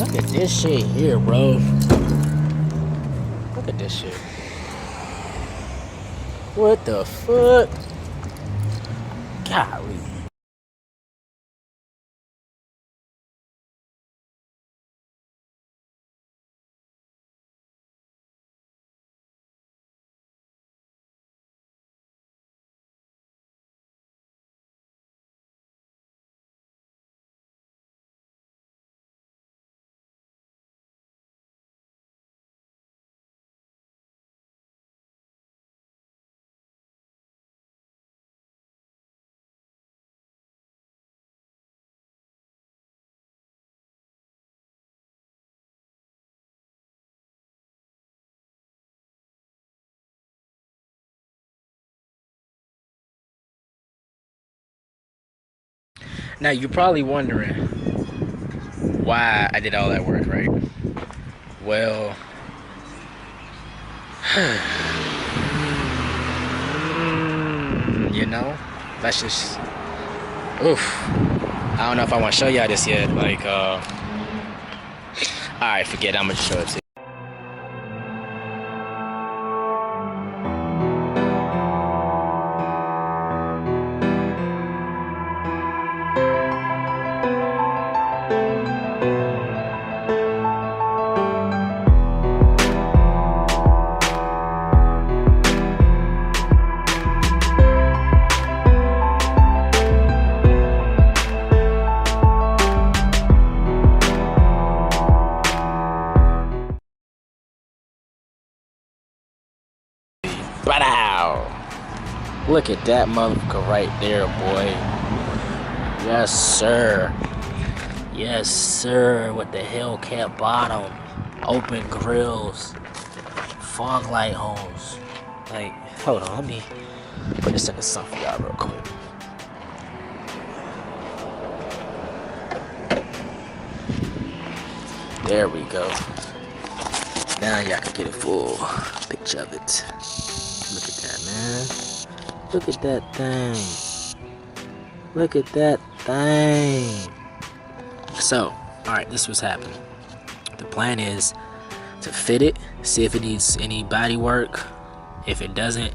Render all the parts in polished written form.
Look at this shit here, bro. Look at this shit. What the fuck? Golly. Now you're probably wondering why I did all that work, right? Well, you know, that's just oof. I don't know if I want to show y'all this yet. Like, alright, forget it. I'm gonna show it to you. Look at that motherfucker right there, boy. Yes, sir. Yes, sir. With the Hellcat bottom, open grills, fog light holes. Like, hold on, let me put this in the sun for y'all real quick. There we go. Now y'all can get a full picture of it. Look at that, man. Look at that thing. Look at that thing. So, alright, this was happening. The plan is to fit it, see if it needs any body work. If it doesn't,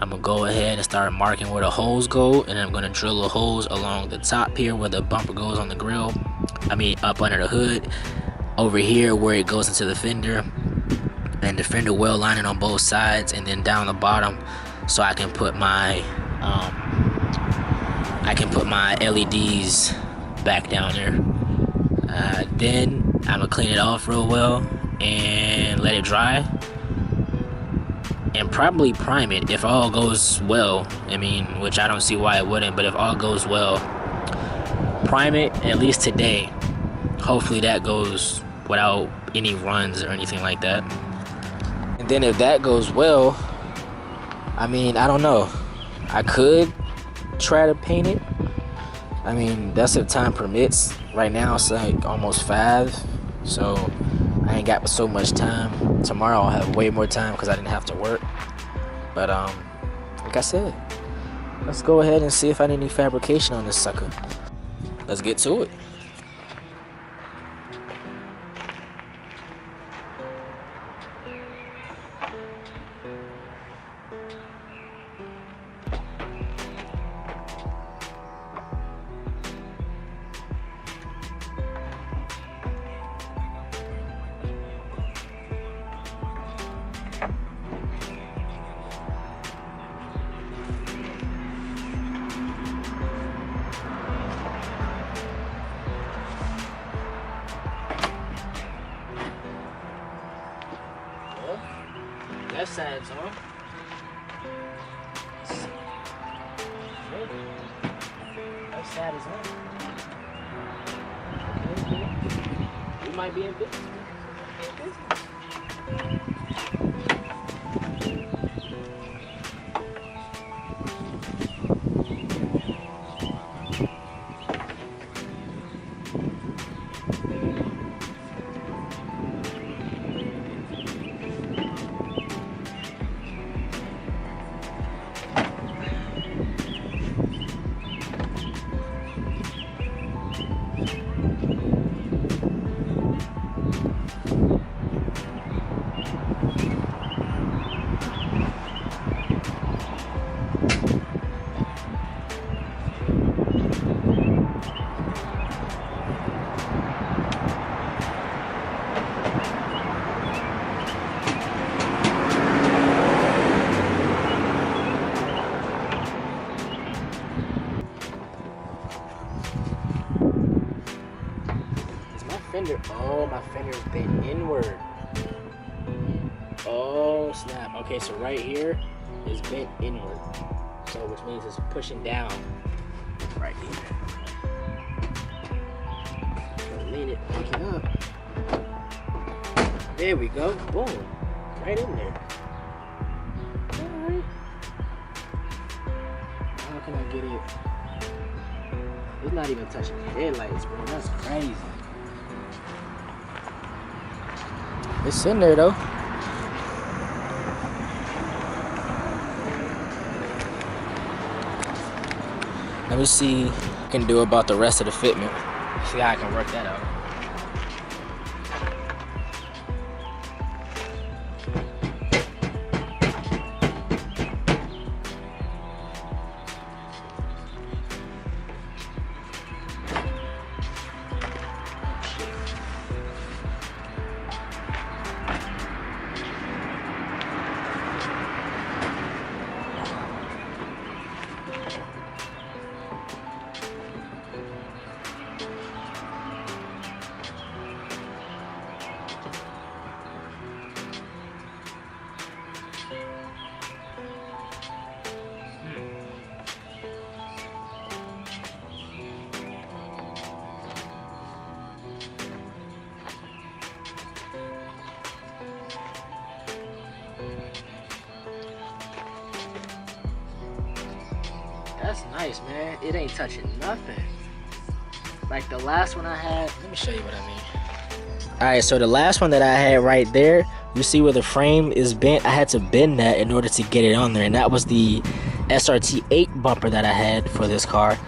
I'm gonna go ahead and start marking where the holes go, and I'm gonna drill the holes along the top here where the bumper goes on the grill. I mean, up under the hood. Over here where it goes into the fender, and the fender well lining on both sides, and then down the bottom, so I can put my LEDs back down there. Then I'm gonna clean it off real well and let it dry, and probably prime it if all goes well. I mean, which I don't see why it wouldn't, but if all goes well, prime it at least today. Hopefully that goes without any runs or anything like that. And then if that goes well, I mean, I don't know, I could try to paint it. I mean, that's if time permits. Right now it's like almost 5, so I ain't got so much time. Tomorrow I'll have way more time because I didn't have to work. But like I said, let's go ahead and see if I need any fabrication on this sucker. Let's get to it. Left side's on. Left side is on. Okay. We might be in business. fender. Oh, my fender's bent inward. Oh, snap. Okay, so right here is bent inward. So, which means it's pushing down right here. Lean it, pick it up. There we go. Boom. Right in there. Alright. How can I get it? It's not even touching the headlights, bro. That's crazy. It's in there though. Let me see what I can do about the rest of the fitment. See how I can work that out. That's nice, man. It ain't touching nothing. Like the last one I had, let me show you what I mean. Alright, so the last one that I had right there, you see where the frame is bent? I had to bend that in order to get it on there, and that was the SRT8 bumper that I had for this car.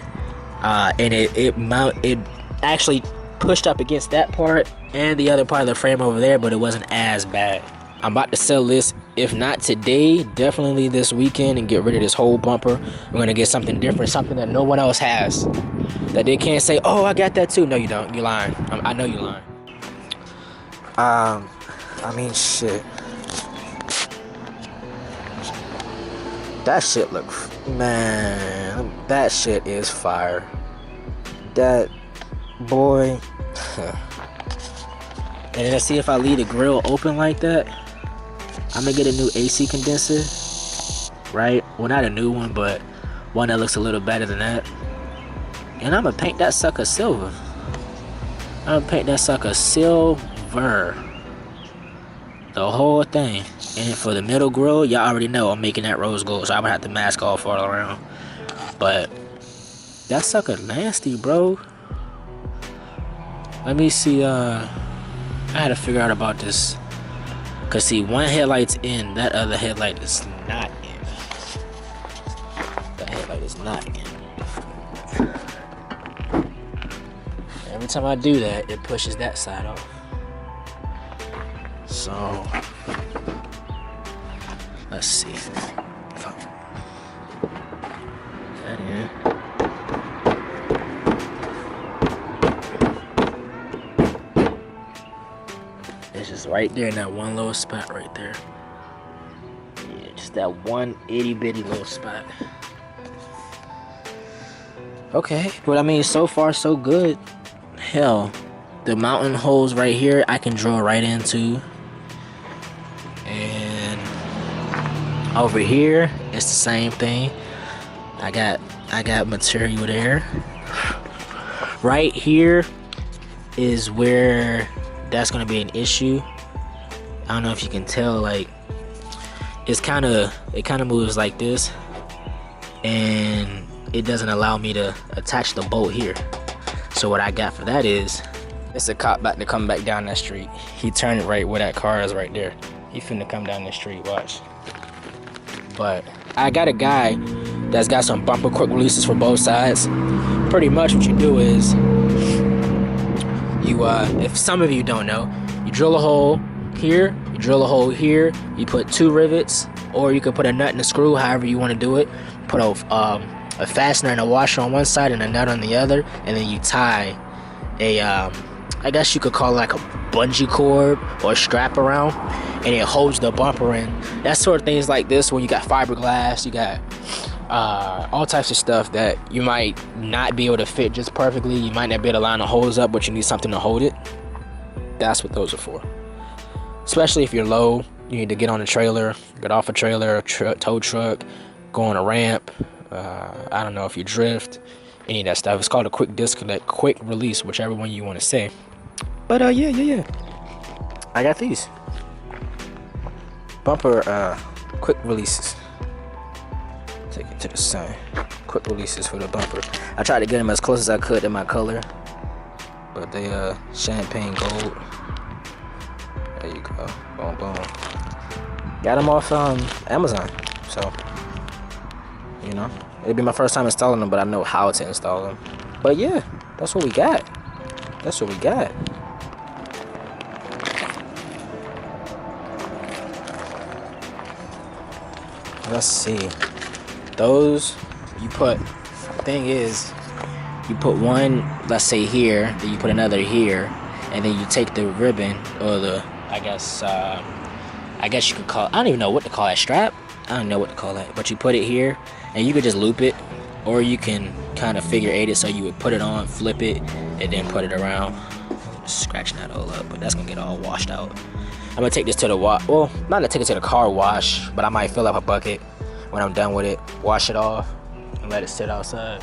And it actually pushed up against that part and the other part of the frame over there, but it wasn't as bad. I'm about to sell this, if not today, definitely this weekend, and get rid of this whole bumper. I'm gonna get something different, something that no one else has, that they can't say, oh, I got that too. No, you don't. You're lying. I know you're lying. I mean, shit. That shit look, man, that shit is fire. That, boy. And let's see, if I leave the grill open like that, I'm gonna get a new AC condenser, right? Well, not a new one, but one that looks a little better than that. And I'm gonna paint that sucker silver. I'm gonna paint that sucker silver. The whole thing. And for the middle grill, y'all already know I'm making that rose gold, so I'm gonna have to mask off all around. But that sucker nasty, bro. Let me see, I had to figure out about this. Cause see, one headlight's in, that other headlight is not in. That headlight is not in. Every time I do that, it pushes that side off. So, let's see. That in. It's just right there in that one little spot right there. Yeah, just that one itty bitty little spot. Okay, but I mean, so far so good. Hell, the mountain holes right here I can drill right into, and over here it's the same thing. I got material there. Right here is where that's gonna be an issue. I don't know if you can tell, like it kind of moves like this, and it doesn't allow me to attach the bolt here. So what I got for that is, it's a cop about to come back down that street. He turned it right where that car is right there. He finna come down the street, watch. But I got a guy that's got some bumper quick releases for both sides. Pretty much what you do is, you if some of you don't know, you drill a hole here, you drill a hole here, you put 2 rivets, or you can put a nut and a screw, however you want to do it. Put a fastener and a washer on one side and a nut on the other, and then you tie a I guess you could call it like a bungee cord or a strap around, and it holds the bumper in. That sort of things like this, where you got fiberglass, you got all types of stuff that you might not be able to fit just perfectly. You might not be able to line the holes up, but you need something to hold it. That's what those are for. Especially if you're low, you need to get on a trailer, get off a trailer, tow truck, go on a ramp. I don't know if you drift, any of that stuff. It's called a quick disconnect, quick release, whichever one you want to say. But yeah. I got these bumper quick releases. Take it to the sun. Quick releases for the bumper. I tried to get them as close as I could to my color, but they champagne gold. There you go. Boom, boom. Got them off Amazon. So, you know, it'd be my first time installing them, but I know how to install them. But yeah, that's what we got. That's what we got. Let's see. Those you put. The thing is, you put one, let's say here, then you put another here, and then you take the ribbon or the, I guess you could call, I don't even know what to call that, strap. I don't know what to call that, but you put it here, and you could just loop it, or you can kind of figure eight it, so you would put it on, flip it, and then put it around. Just scratching that all up, but that's gonna get all washed out. I'm gonna take this to the wash. Well, not gonna take it to the car wash, but I might fill up a bucket when I'm done with it, wash it off, and let it sit outside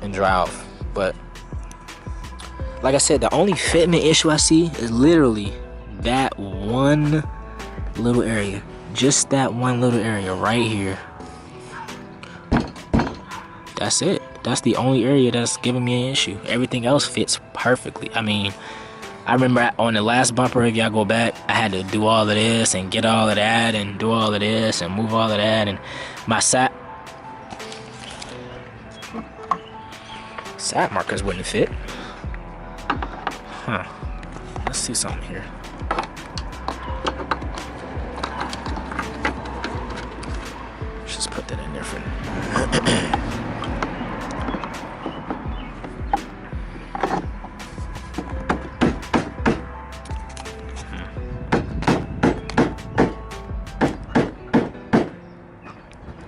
and dry off. But like I said, the only fitment issue I see is literally that one little area. Just that one little area right here. That's it. That's the only area that's giving me an issue. Everything else fits perfectly. I mean, I remember on the last bumper, if y'all go back, I had to do all of this and get all of that and do all of this and move all of that, and my side markers wouldn't fit. Huh. Let's see something here. Let's just put that in there for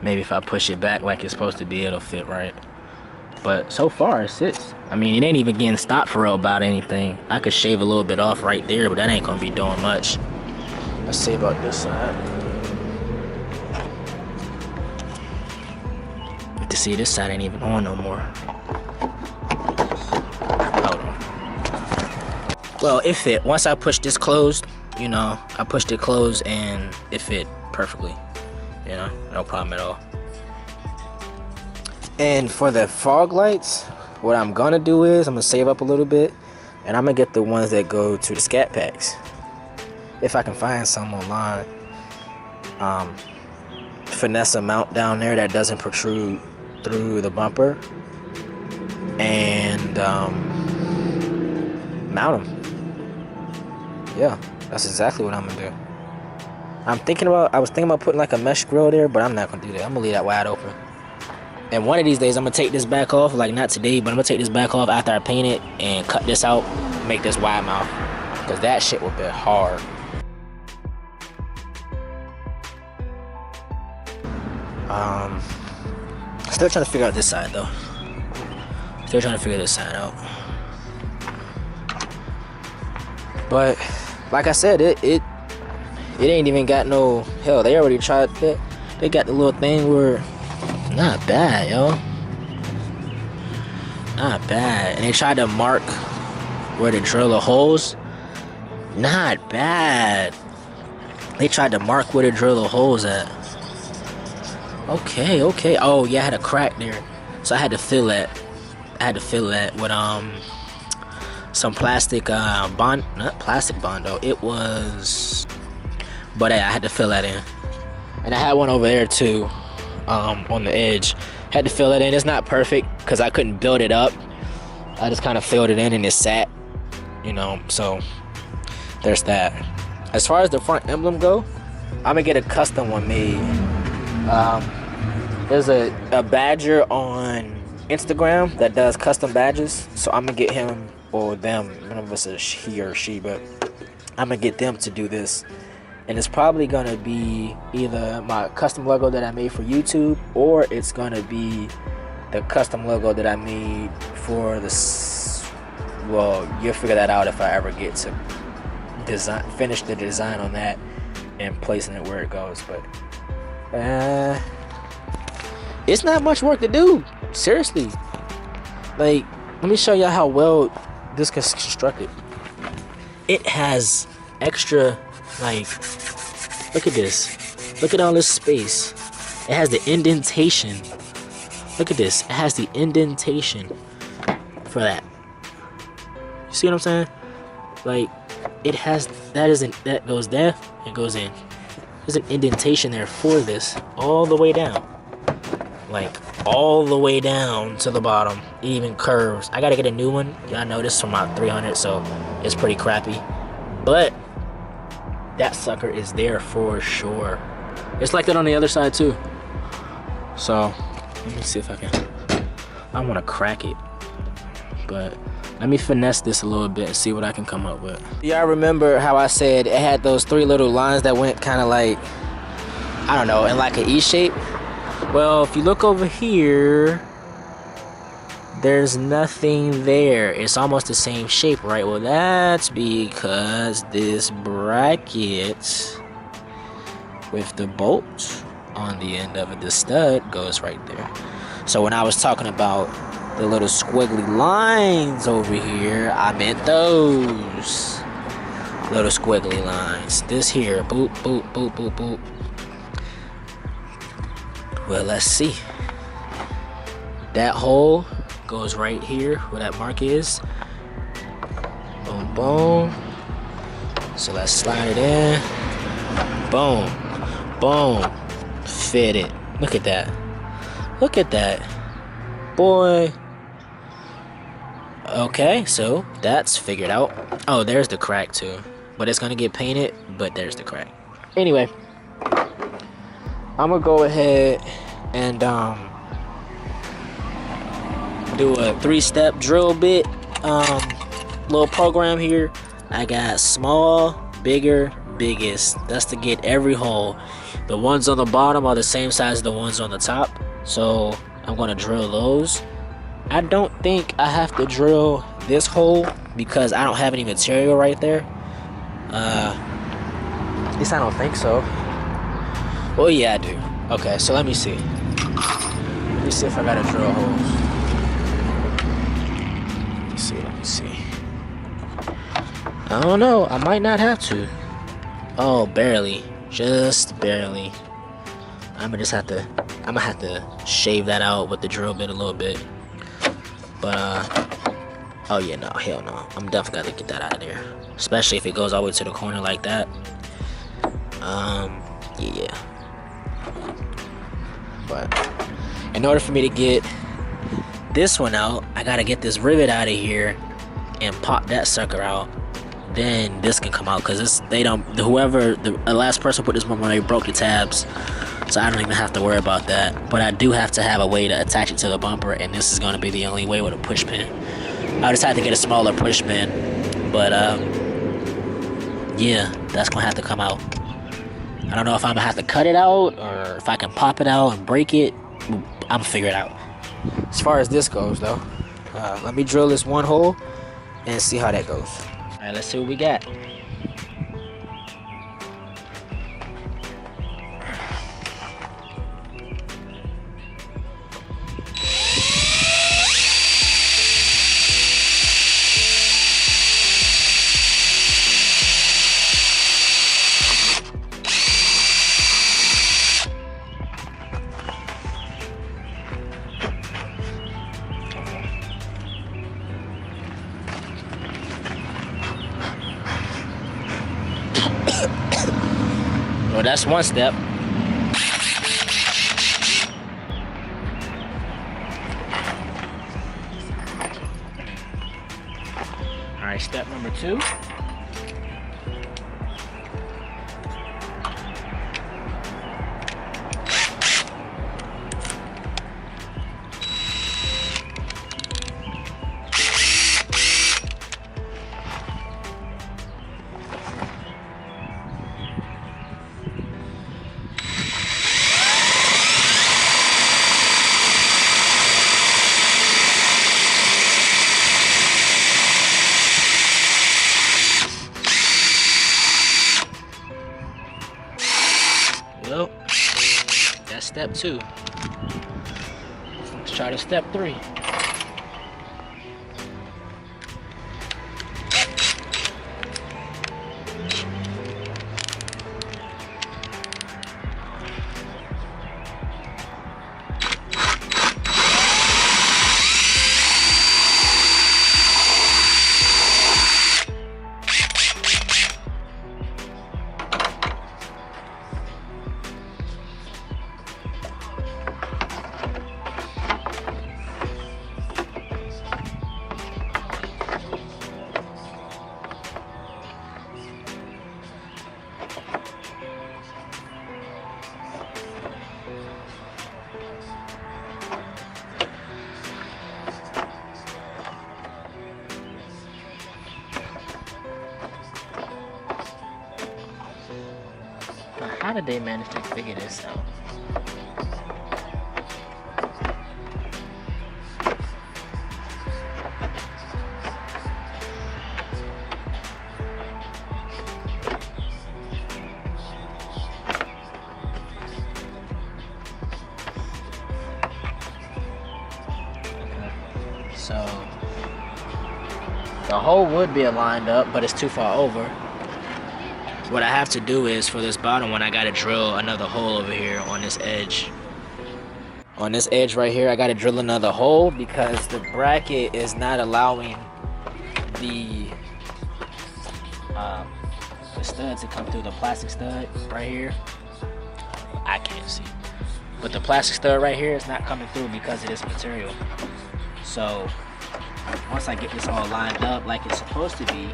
maybe if I push it back like it's supposed to be, it'll fit right. But so far it sits. I mean, it ain't even getting stopped for real about anything. I could shave a little bit off right there, but that ain't gonna be doing much. Let's see about this side. To see, this side ain't even on no more. Hold on. Well, it fit. Once I pushed this closed, you know, I pushed it closed and it fit perfectly. You know, no problem at all. And for the fog lights, what I'm gonna do is I'm gonna save up a little bit, and I'm gonna get the ones that go to the scat packs, if I can find some online. Finesse a mount down there that doesn't protrude through the bumper, and mount them. Yeah, that's exactly what I'm gonna do. I was thinking about putting like a mesh grill there, but I'm not gonna do that. I'm gonna leave that wide open. And one of these days, I'm gonna take this back off, like not today, but I'm gonna take this back off after I paint it and cut this out, make this wide mouth, because that shit would be hard. Still trying to figure out this side though. Still trying to figure this side out. But like I said, it ain't even got no, hell, they already tried that. They got the little thing where, not bad, yo. Not bad. And they tried to mark where to drill the holes. Not bad. They tried to mark where to drill the holes at. Okay. Oh yeah, I had a crack there, so I had to fill that. I had to fill that with some plastic bond, not plastic bondo. It was, but I had to fill that in, and I had one over there too, on the edge. Had to fill it in. It's not perfect because I couldn't build it up. I just kind of filled it in and it sat, you know. So there's that. As far as the front emblem go, I'm gonna get a custom one made. There's a badger on Instagram that does custom badges, so I'm gonna get him or them, I don't know if it's a he or she, but I'm gonna get them to do this. And it's probably gonna be either my custom logo that I made for YouTube, or it's gonna be the custom logo that I made for the Well, you'll figure that out if I ever get to finish the design on that and placing it where it goes. But it's not much work to do, seriously. Like, let me show y'all how well this is constructed. It has extra, like, look at this. Look at all this space. It has the indentation. Look at this. It has the indentation for that. You see what I'm saying? Like, it has, that goes there, it goes in. There's an indentation there for this, all the way down. Like, all the way down to the bottom. It even curves. I gotta get a new one. Y'all know this from my 300, so it's pretty crappy. But that sucker is there for sure. It's like that on the other side too. So let me see if I want to crack it, but let me finesse this a little bit and see what I can come up with. Y'all remember how I said it had those 3 little lines that went kind of like, I don't know, in like an E shape? Well, if you look over here, there's nothing there. It's almost the same shape, right? Well, that's because this bracket with the bolt on the end of it, the stud, goes right there. So when I was talking about the little squiggly lines over here, I meant those little squiggly lines. This here, boop, boop, boop, boop, boop. Well, let's see. That hole goes right here where that mark is. Boom, boom. So let's slide it in. Boom, boom. Fit it. Look at that. Look at that. Boy. Okay, so that's figured out. Oh, there's the crack too. But it's gonna get painted, but there's the crack. Anyway, I'm gonna go ahead and do a 3-step drill bit little program here. I got small, bigger, biggest. That's to get every hole. The ones on the bottom are the same size as the ones on the top, so I'm gonna drill those. I don't think I have to drill this hole because I don't have any material right there. At least I don't think so. Well, yeah, I do. Okay, so let me see. Let me see if I gotta drill holes. Let me see. I don't know. I might not have to. Oh, barely. Just barely. I'm gonna have to shave that out with the drill bit a little bit. But oh yeah, no, hell no. I'm definitely gonna get that out of there. Especially if it goes all the way to the corner like that. Yeah. But in order for me to get this one out, I gotta get this rivet out of here and pop that sucker out. Then this can come out, because the last person put this one on, they broke the tabs, so I don't even have to worry about that. But I do have to have a way to attach it to the bumper, and this is going to be the only way with a push pin. I just had to get a smaller push pin, but yeah, that's gonna have to come out. I don't know if I'm gonna have to cut it out or if I can pop it out and break it. I'm gonna figure it out. As far as this goes though, let me drill this one hole and see how that goes. All right, let's see what we got. Well, that's one step. All right, step number 2. step 2. Let's try to step 3. How did they manage to figure this out? So the hole would be aligned up, but it's too far over. What I have to do is, for this bottom one, I gotta drill another hole over here on this edge. On this edge right here, I gotta drill another hole because the bracket is not allowing the stud to come through. The plastic stud right here, I can't see, but the plastic stud right here is not coming through because of this material. So once I get this all lined up like it's supposed to be,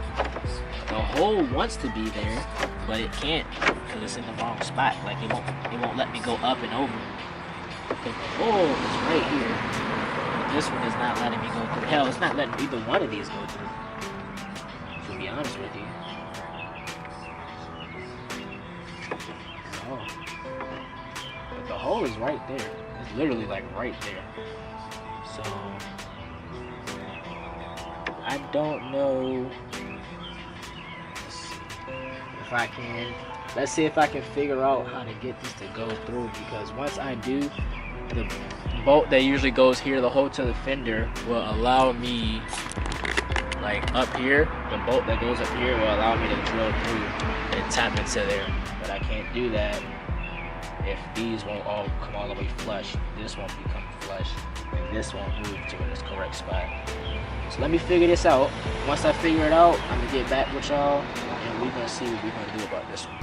the hole wants to be there, but it can't because it's in the wrong spot. Like it won't let me go up and over. The hole is right here, but this one is not letting me go through. Hell, it's not letting either one of these go through, to be honest with you. Oh. But the hole is right there. It's literally like right there. So I don't know if I can. Let's see if I can figure out how to get this to go through, because once I do, the bolt that usually goes here, the hole to the fender, will allow me, like up here, the bolt that goes up here will allow me to drill through and tap into there. But I can't do that if these won't all come all the way flush. This won't become flush, and this won't move to its correct spot. So let me figure this out. Once I figure it out, I'm gonna get back with y'all, and we're gonna see what we're gonna do about this one.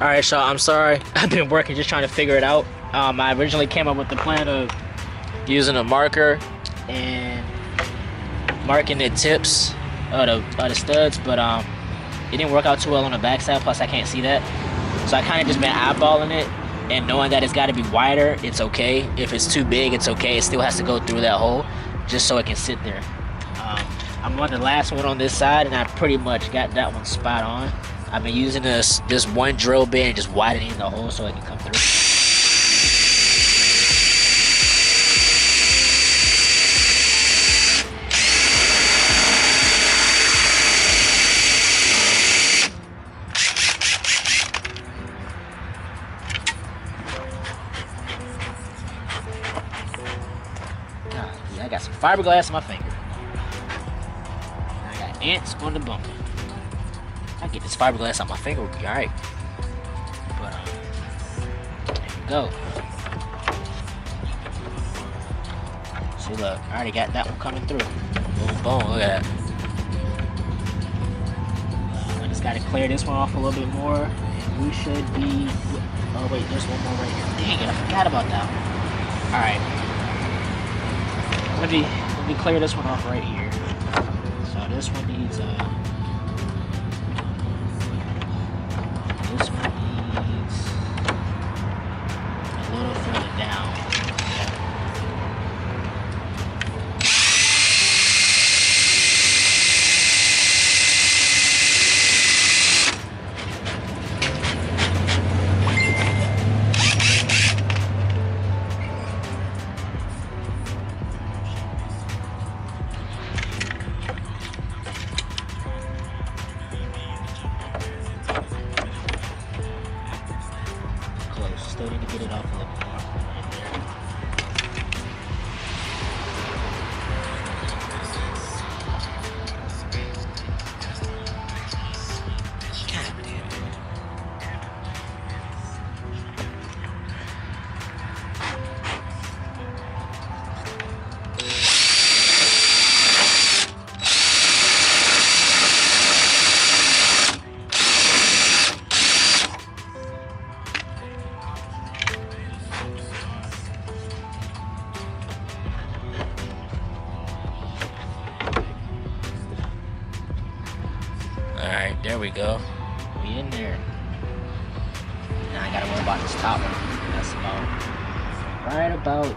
All right, y'all, I'm sorry. I've been working just trying to figure it out. I originally came up with the plan of using a marker and marking the tips of the studs, but it didn't work out too well on the backside, plus I can't see that. So I kind of just been eyeballing it and knowing that it's got to be wider, it's okay. If it's too big, it's okay. It still has to go through that hole just so it can sit there. I'm on the last one on this side, and I pretty much got that one spot on. I've been using this one drill bit and just widening the hole so it can come through. Yeah, I got some fiberglass in my finger. I got ants on the bumper. I get this fiberglass on my finger, we'll be alright. But there we go. See, look, I already got that one coming through. Boom, boom, look at that. I just gotta clear this one off a little bit more, and we should be. Oh wait, there's one more right here. Dang it, I forgot about that one. Alright. Let me clear this one off right here. So this one needs this one needs a little further down. Alright, there we go. We in there. Now I gotta worry about this top one. That's about right about here.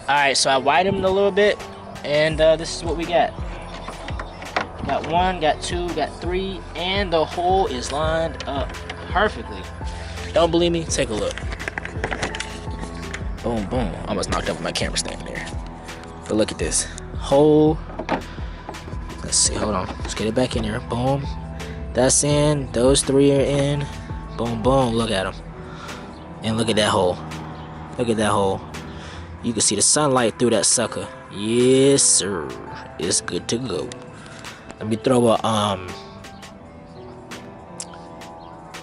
Alright, so I widened them a little bit, and this is what we got. Got 1, got 2, got 3, and the hole is lined up perfectly. Don't believe me? Take a look. Boom, boom. Almost knocked over my camera stand there. But look at this. Hole. Let's see, hold on. Let's get it back in here. Boom. That's in. Those 3 are in. Boom, boom. Look at them. And look at that hole. Look at that hole. You can see the sunlight through that sucker. Yes, sir. It's good to go. Let me throw a I'm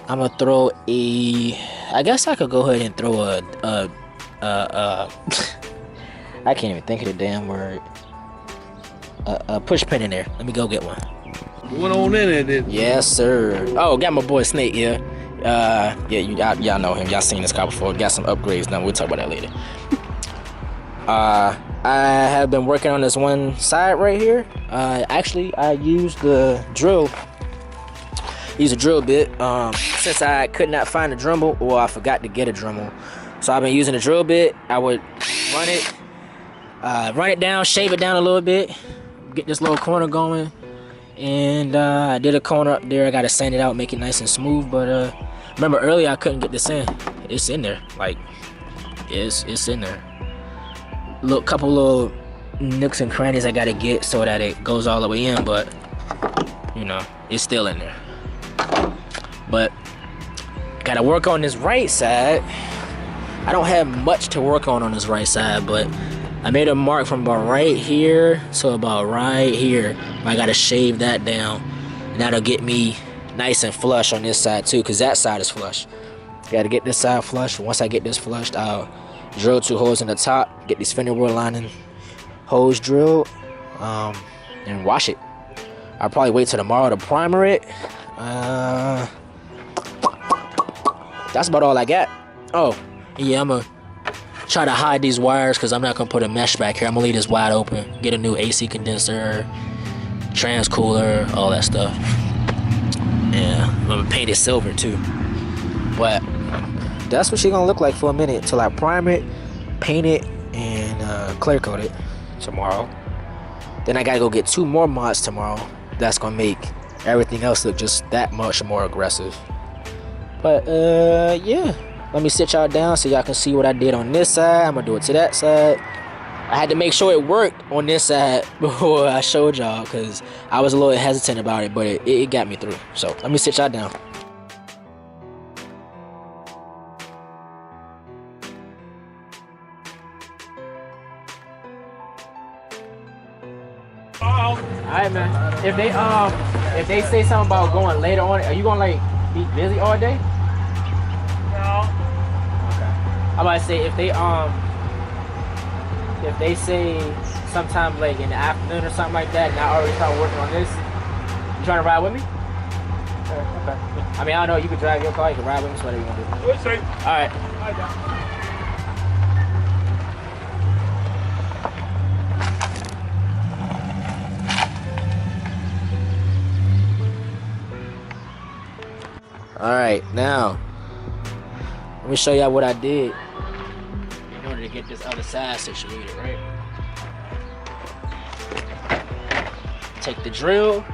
gonna throw a. I guess I could go ahead and throw a I can't even think of the damn word. A push pin in there. Let me go get one. Went on in there, did you? Yes, sir. Oh, got my boy Snake here. Yeah, y'all know him. Y'all seen this car before. Got some upgrades. Now we'll talk about that later. I have been working on this one side right here. Actually, I used the drill. Use a drill bit. Since I could not find a Dremel, or I forgot to get a Dremel, so I've been using a drill bit. I would run it down, shave it down a little bit, get this little corner going, and I did a corner up there. I gotta sand it out, make it nice and smooth. But remember earlier I couldn't get this in. It's in there, like it's in there. Couple little nooks and crannies I gotta get so that it goes all the way in, but you know, it's still in there. But gotta work on this right side. I don't have much to work on this right side, but I made a mark from about right here to about right here. I gotta shave that down, and that'll get me nice and flush on this side too, because that side is flush. Gotta get this side flush. Once I get this flushed, I'll drill 2 holes in the top, get these fender wheel lining holes drilled, and wash it. I'll probably wait till tomorrow to primer it. That's about all I got. Oh, yeah, I'm gonna try to hide these wires because I'm not gonna put a mesh back here. I'm gonna leave this wide open. Get a new AC condenser, trans cooler, all that stuff. Yeah, I'm gonna paint it silver too. But that's what she's gonna look like for a minute till I prime it, paint it, and clear coat it tomorrow. Then I gotta go get 2 more mods tomorrow. That's gonna make everything else look just that much more aggressive. But yeah, let me sit y'all down so y'all can see what I did on this side. I'm gonna do it to that side. I had to make sure it worked on this side before I showed y'all, because I was a little hesitant about it, but it got me through. So let me sit y'all down. Alright, man. If they say something about going later on, are you gonna like be busy all day? No. Okay. I'm about to say if they say sometime like in the afternoon or something like that, and I already start working on this, you trying to ride with me? Okay. I mean, I don't know. You can drive your car. You can ride with me. So whatever you want to do. We'll see. All right. All right. Alright, now let me show y'all what I did in order to get this other side situated, right? Take the drill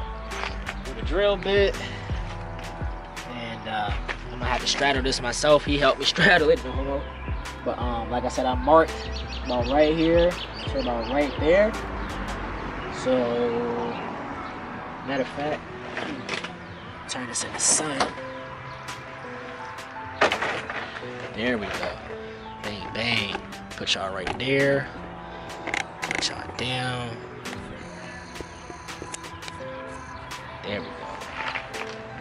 with the drill bit, and I'm gonna have to straddle this myself. He helped me straddle it, but like I said, I marked about right here to about right there. So matter of fact, turn this in the sun. There we go. Bang bang. Put y'all right there. Put y'all down. There we go.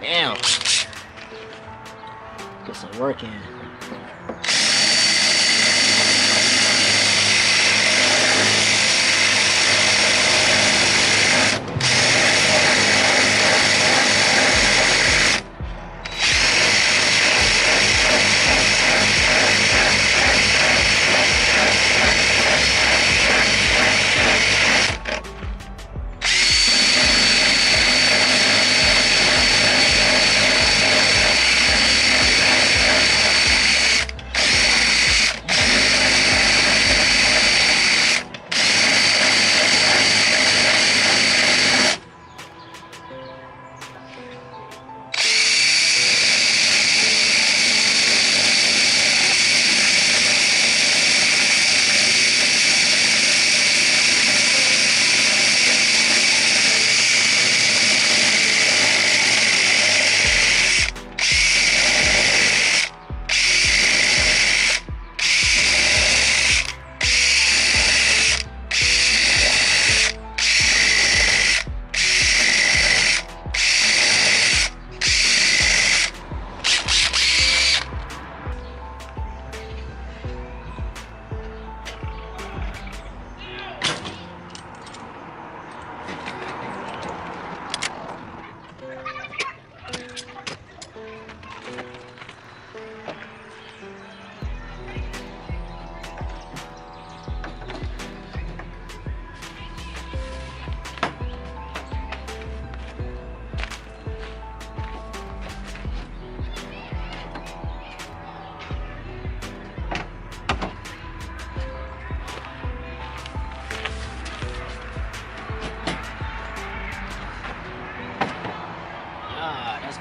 Now, get some work in.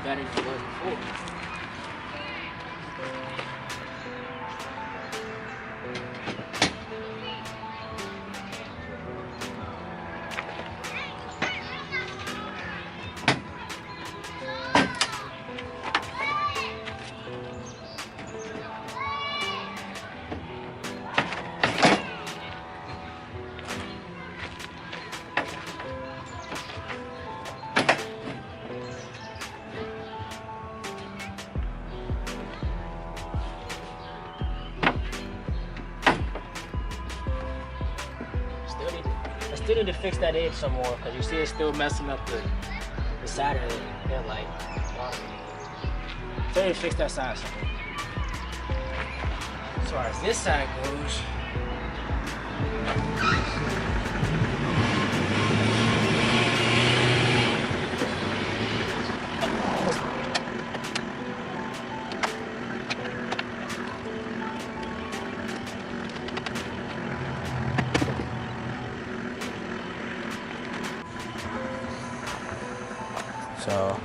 Better than it was before. I still need to fix that edge some more because you see it's still messing up the side of the headlight. So I need to fix that side some more. As far as this side goes, so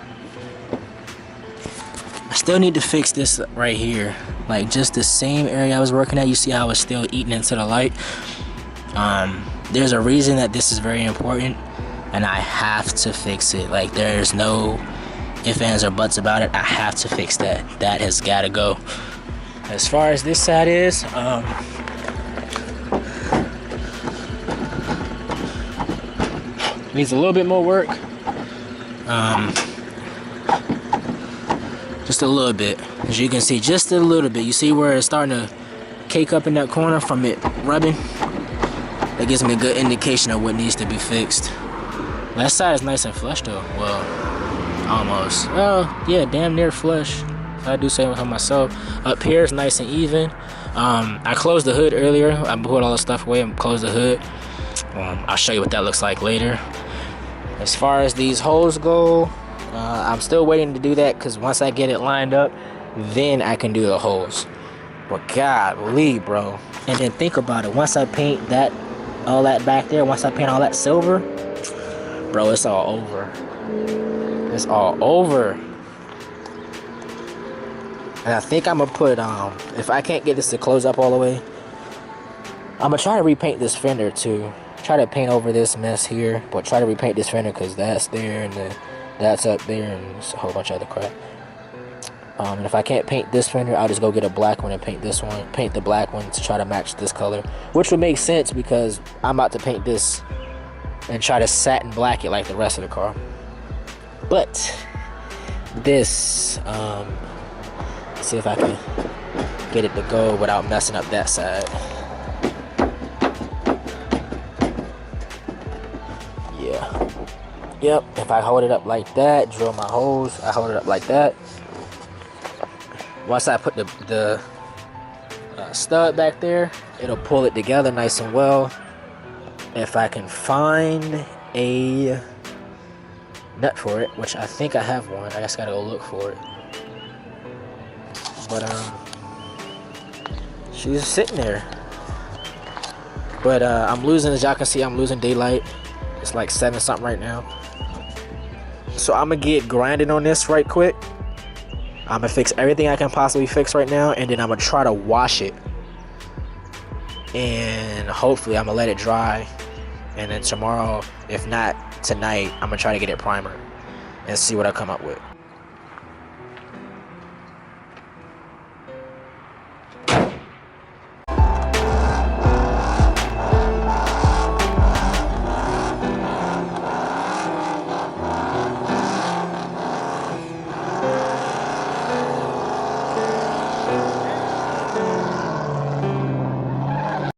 I still need to fix this right here, like just the same area I was working at. You see how I was still eating into the light. There's a reason that this is very important, and I have to fix it. Like, there's no ifs, ands, or buts about it. I have to fix that. That has got to go. As far as this side is, needs a little bit more work. Just a little bit, as you can see, just a little bit. You see where it's starting to cake up in that corner from it rubbing? That gives me a good indication of what needs to be fixed. That side is nice and flush though. Well, almost. Oh, yeah, damn near flush. I do say so myself. Up here is nice and even. I closed the hood earlier. I put all the stuff away and closed the hood. I'll show you what that looks like later. As far as these holes go, I'm still waiting to do that because once I get it lined up, then I can do the holes. But golly, bro. And then think about it. Once I paint that, all that back there, once I paint all that silver, bro, it's all over. It's all over. And I think I'm gonna put, if I can't get this to close up all the way, I'm gonna try to repaint this fender too. Try to paint over this mess here, but try to repaint this fender because that's there and then that's up there and it's a whole bunch of other crap. And if I can't paint this fender, I'll just go get a black one and paint this one. Paint the black one to try to match this color, which would make sense because I'm about to paint this and try to satin black it like the rest of the car. But this, see if I can get it to go without messing up that side. Yeah. Yep, if I hold it up like that, drill my holes, I hold it up like that. Once I put the stud back there, it'll pull it together nice and well. If I can find a nut for it, which I think I have one, I just gotta go look for it. But she's sitting there. But I'm losing, as y'all can see, I'm losing daylight. It's like 7 something right now. So I'm gonna get grinding on this right quick. I'm gonna fix everything I can possibly fix right now, and then I'm gonna try to wash it. And hopefully I'm gonna let it dry. And then tomorrow, if not tonight, I'm gonna try to get it primer and see what I come up with.